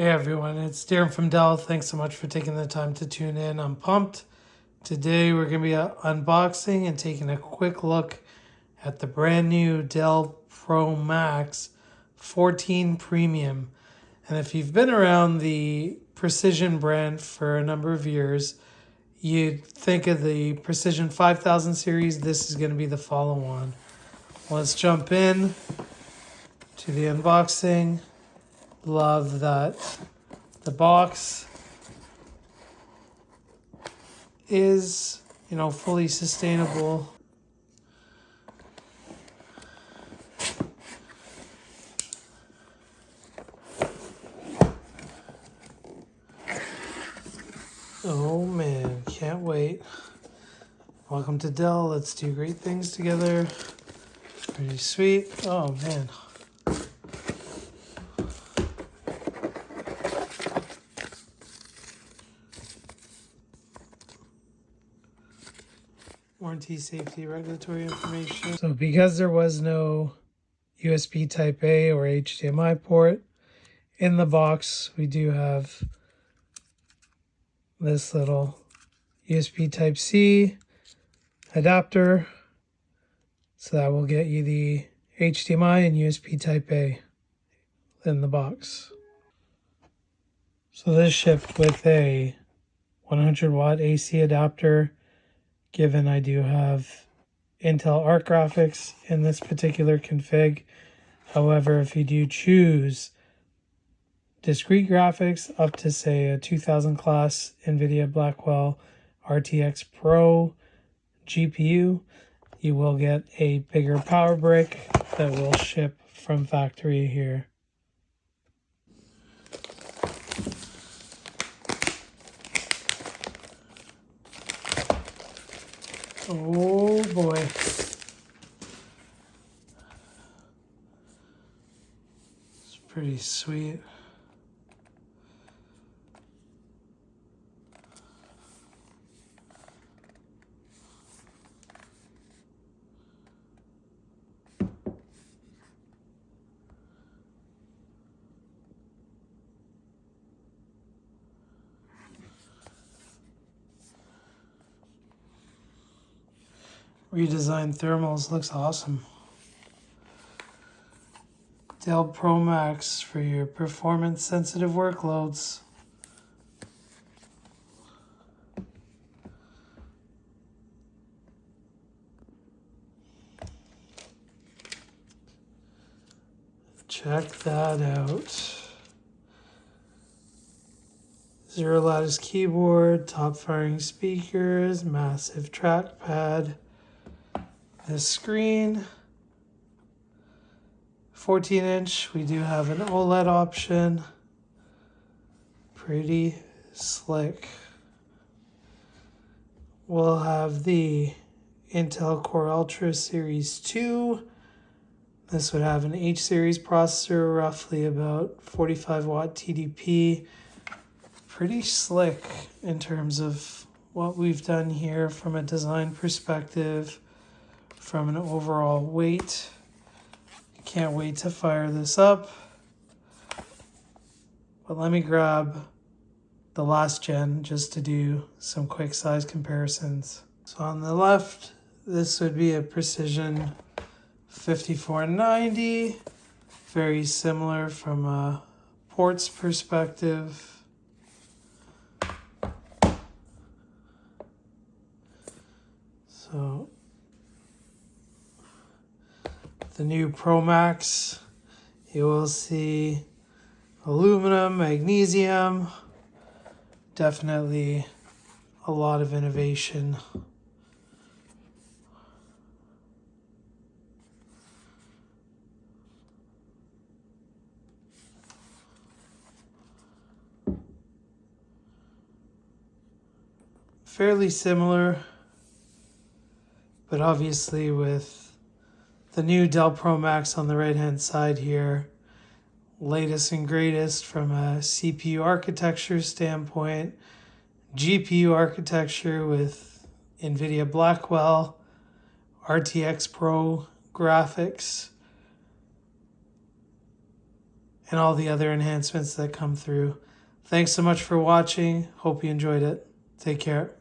Hey everyone, it's Darren from Dell. Thanks so much for taking the time to tune in. I'm pumped. Today we're going to be unboxing and taking a quick look at the brand new Dell Pro Max 14 Premium. And if you've been around the Precision brand for a number of years, you'd think of the Precision 5000 series. This is going to be the follow-on. Let's jump in to the unboxing. Love that the box is, fully sustainable. Oh man, can't wait. Welcome to Dell. Let's do great things together. Pretty sweet. Oh man. Warranty, safety, regulatory information. So because there was no USB Type A or HDMI port in the box, we do have this little USB Type C adapter. So that will get you the HDMI and USB Type A in the box. So this shipped with a 100 watt AC adapter. Given I do have Intel Arc graphics in this particular config. However, if you do choose discrete graphics up to say a 2000 class NVIDIA Blackwell RTX Pro GPU, you will get a bigger power brick that will ship from factory here. Oh boy. It's pretty sweet. Redesigned thermals, looks awesome. Dell Pro Max for your performance sensitive workloads. Check that out. Zero lattice keyboard, top firing speakers, massive trackpad. This screen, 14-inch, we do have an OLED option. Pretty slick. We'll have the Intel Core Ultra Series 2. This would have an H series processor, roughly about 45 watt TDP. Pretty slick in terms of what we've done here from a design perspective. From an overall weight. Can't wait to fire this up. But let me grab the last gen just to do some quick size comparisons. So on the left, this would be a Precision 5490. Very similar from a ports perspective. So the new Pro Max, you will see aluminum, magnesium, definitely a lot of innovation. Fairly similar, but obviously with the new Dell Pro Max on the right-hand side here, latest and greatest from a CPU architecture standpoint, GPU architecture with NVIDIA Blackwell, RTX Pro graphics, and all the other enhancements that come through. Thanks so much for watching. Hope you enjoyed it. Take care.